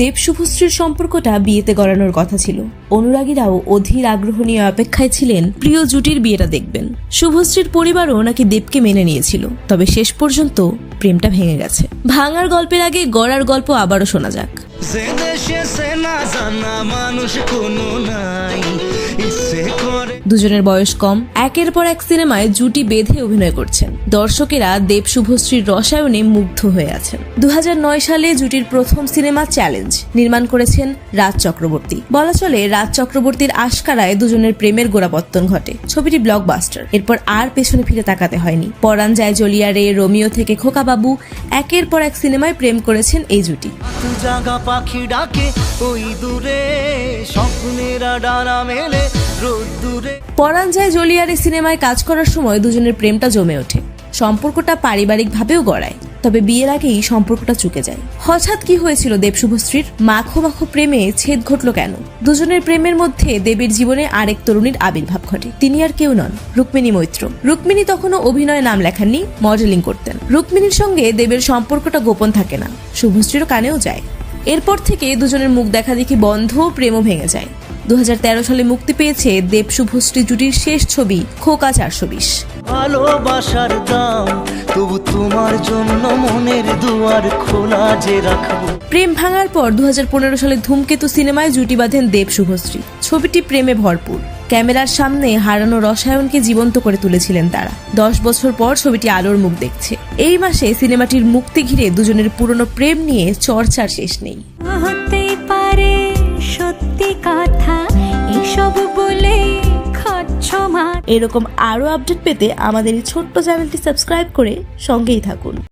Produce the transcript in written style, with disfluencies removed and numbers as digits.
দেব শুভশ্রীর সম্পর্কটা বিয়েতে গড়ানোর কথা ছিল। অনুরাগীরাও অধীর আগ্রহ নিয়ে অপেক্ষায় ছিলেন প্রিয় জুটির বিয়েটা দেখবেন। শুভশ্রীর পরিবারও নাকি দেবকে মেনে নিয়েছিল, তবে শেষ পর্যন্ত প্রেমটা ভেঙে গেছে। ভাঙার গল্পের আগে গড়ার গল্প আবারও শোনা যাক। দুজনের বয়স কম, একের পর এক সিনেমায় জুটি বেঁধে অভিনয় করছেন। দর্শকেরা দেব শুভশ্রীর রসায়নে মুগ্ধ হয়ে আছেন। 2009 সালে জুটির প্রথম সিনেমা চ্যালেঞ্জ নির্মাণ করেছেন রাজ চক্রবর্তী। বলা চলে রাজ চক্রবর্তীর আশকারায় দুজনের প্রেমের গোড়াপত্তন ঘটে। ছবিটি ব্লকবাস্টার। এরপর আর পেছনে ফিরে তাকাতে হয়নি। পরাণ যায় জ্বলিয়া রে, রোমিও থেকে খোকা বাবু, একের পর এক সিনেমায় প্রেম করেছেন এই জুটি। পরাণ যায় জ্বলিয়া রে সিনেমায় কাজ করার সময় দুজনের প্রেমটা জমে ওঠে। সম্পর্কটা পারিবারিকভাবেও গড়ায়, তবে বিয়ের আগেই সম্পর্কটা চুকে যায়। হঠাৎ কি হয়েছিল দেব শুভশ্রীর? মাখো মাখো প্রেমে ছেদ ঘটল কেন? দুজনের প্রেমের মধ্যে দেবের জীবনে আরেক তরুণীর আবির্ভাব ঘটে। তিনি আর কেউ নন, রুক্মিণী মৈত্র। রুক্মিণী তখনও অভিনয়ে নাম লেখাননি, মডেলিং করতেন। রুক্মিণীর সঙ্গে দেবের সম্পর্কটা গোপন থাকে না, শুভশ্রীরও কানেও যায়। এরপর থেকে দুজনের মুখ দেখা দেখি বন্ধ, প্রেমও ভেঙে যায়। 2013 সালে মুক্তি পেয়েছে দেব শুভশ্রী জুটির শেষ ছবি খোকা 420। ভালোবাসার দাম তবু তোমার জন্য মনের দুয়ার খোলা যে রাখবো। প্রেম ভাঙার পর 2015 সালে ধূমকেতু সিনেমায় জুটি বাঁধেন দেব শুভশ্রী। ছবিটি প্রেমে ভরপুর। ক্যামেরার সামনে হারানো রসায়নকে জীবন্ত করে তুলেছিলেন তারা। 10 বছর পর ছবিটি আলোর মুখ দেখছে। এই মাসে সিনেমাটির মুক্তি ঘিরে দুজনের পুরনো প্রেম নিয়ে চর্চার শেষ নেই। হতেই পারে সত্যি কথা এসব বলে এরকম আরো আপডেট পেতে আমাদের এই ছোট্ট চ্যানেলটি সাবস্ক্রাইব করে সঙ্গেই থাকুন।